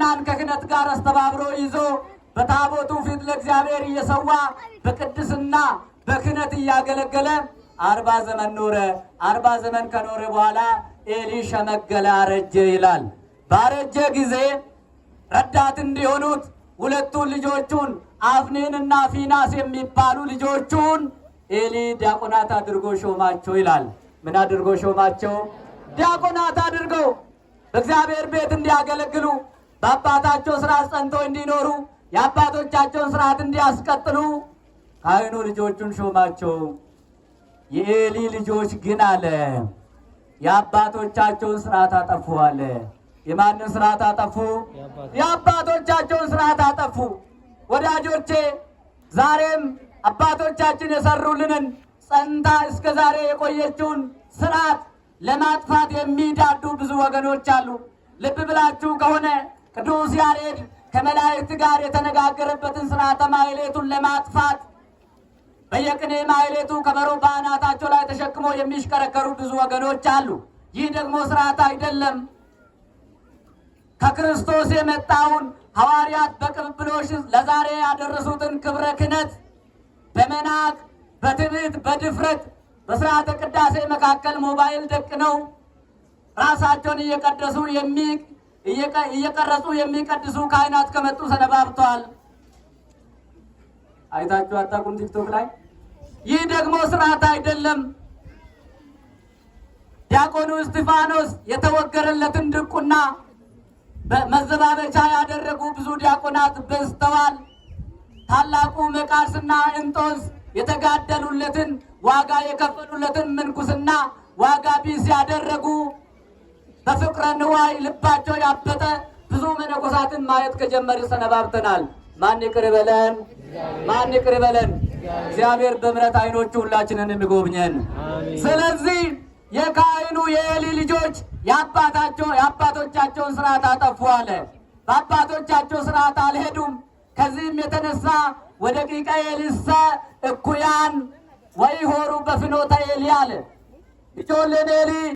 ድቁናን ከክህነት ጋር አስተባብሮ ይዞ በታቦቱ ፊት ለእግዚአብሔር እየሰዋ በቅድስና በክህነት እያገለገለ 40 ዘመን ኖረ። 40 ዘመን ከኖረ በኋላ ኤሊ ሸመገለ፣ አረጀ ይላል። ባረጀ ጊዜ ረዳት እንዲሆኑት ሁለቱን ልጆቹን አፍኒንና ፊናስ የሚባሉ ልጆቹን ኤሊ ዲያቆናት አድርጎ ሾማቸው ይላል። ምን አድርጎ ሾማቸው? ዲያቆናት አድርገው በእግዚአብሔር ቤት እንዲያገለግሉ፣ በአባታቸው ስርዓት ጸንተው እንዲኖሩ፣ የአባቶቻቸውን ስርዓት እንዲያስቀጥሉ ካህኑ ልጆቹን ሾማቸው። የኤሊ ልጆች ግን አለ የአባቶቻቸውን ስርዓት አጠፉ አለ። የማንን ስርዓት አጠፉ? የአባቶቻቸውን ስርዓት አጠፉ። ወዳጆቼ ዛሬም አባቶቻችን የሰሩልንን ጸንታ እስከ ዛሬ የቆየችውን ስርዓት ለማጥፋት የሚዳዱ ብዙ ወገኖች አሉ። ልብ ብላችሁ ከሆነ ቅዱስ ያሬድ ከመላእክት ጋር የተነጋገረበትን ስርዓተ ማሕሌቱን ለማጥፋት በየቅኔ ማሕሌቱ ከበሮ በአናታቸው ላይ ተሸክመው የሚሽከረከሩ ብዙ ወገኖች አሉ። ይህ ደግሞ ስርዓት አይደለም። ከክርስቶስ የመጣውን ሐዋርያት በቅብብሎሽ ለዛሬ ያደረሱትን ክብረ ክህነት በመናቅ በትዕቢት በድፍረት በስርዓተ ቅዳሴ መካከል ሞባይል ደቅነው ራሳቸውን እየቀረጹ የሚቀድሱ ካህናት ከመጡ ሰነባብተዋል። አይታችሁ አታውቁም? ቲክቶክ ላይ። ይህ ደግሞ ስርዓት አይደለም። ዲያቆኑ እስጢፋኖስ የተወገረለትን ድቁና መዘባበቻ ያደረጉ ብዙ ዲያቆናት በዝተዋል። ታላቁ መቃርስና እንጦንስ የተጋደሉለትን ዋጋ የከፈሉለትን ምንኩስና ዋጋ ቢስ ያደረጉ በፍቅረ ንዋይ ልባቸው ያበጠ ብዙ መነኮሳትን ማየት ከጀመር ሰነባብተናል። ማን ይቅር ይበለን? ማን ይቅር ይበለን? እግዚአብሔር በምሕረት ዓይኖቹ ሁላችንን የሚጎብኘን። ስለዚህ የካህኑ የኤሊ ልጆች የአባቶቻቸውን ስርዓት አጠፉ አለ። በአባቶቻቸው ስርዓት አልሄዱም። ከዚህም የተነሳ ወደ ቂቀ ኤሊሰ እኩያን ወይ ሆሩ በፍኖተ ኤሊ አለ። ልጆለን ኤሊ